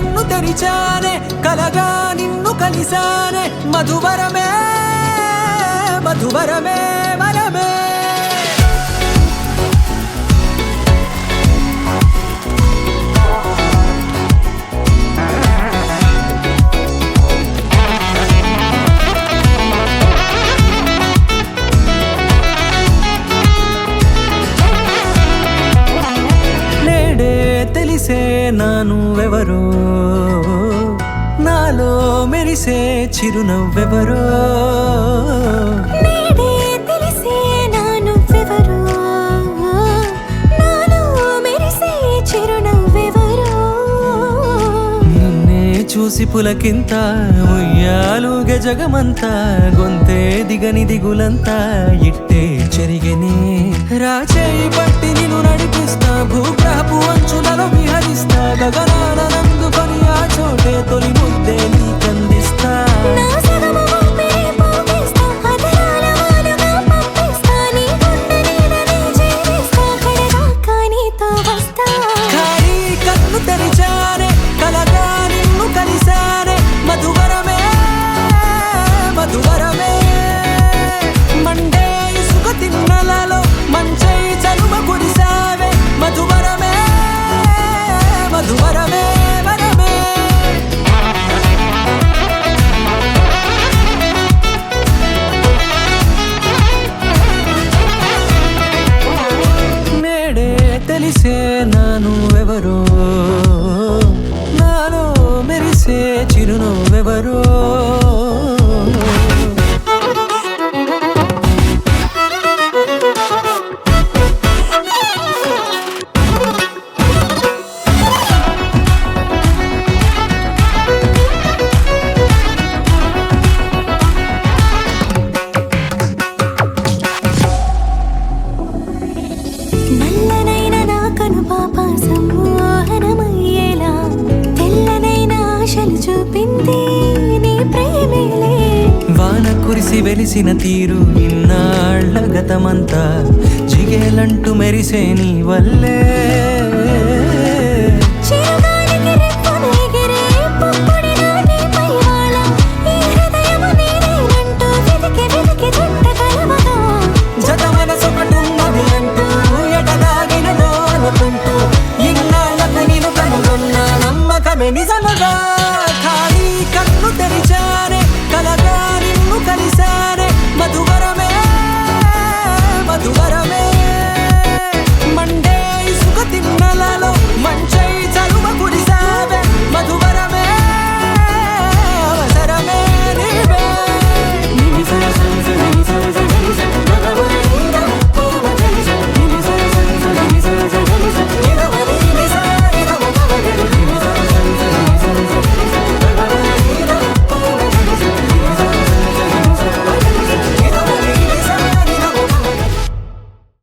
కన్ను తెరిచానే కలగా నిన్ను కలిసానే మధువరమే మధువరమే వరమే తెలిసే నానువెవరో నాలో మెరిసే చిరునవ్వెవరో నేడే తెలిసే నానువెవరో నాలో మెరిసే చిరునవ్వెవరో నిన్నే చూసి పులకింత ఉయ్యాలుగే జగమంతా గొంతే దిగని దిగులంతా ఇట్టే చెరిగనే రాచేయి పట్టి నిన్ను నడిపిస్తా భూగ్రహపు అంచులలో విహరిస్తా గగనాన నందుకొని ఆ చోటే తొలి ముద్దే నీకందిస్తా నా సగము ఊపిరి పోగిస్తా అదరాల వానగా పంపిస్తా నీ గుండె నీడనే జీవిస్తా కడదాకా నీతో వస్తా ఖాళీ కన్ను తెరిచానే కలగా నిన్ను కలిసానే మధువరమే మధువరమే మండే ఇసుక తిన్నలలో మంచై చలువ కురిసావే మధువరమే మధువరమే వరమే నేడే తెలిసే నానువెవరో నాలో మెరిసే చిరునవ్వెవరో నల్లనైన నా కనుపాప సమ్మోహనమయ్యేలా తెల్లనైన ఆశలు చూపింది నీ ప్రేమేలే వాన కురిసి వెలిసిన తీరు ఇన్నాళ్ల గతమంతా జిగేలంటూ మెరిసే నీ వల్లే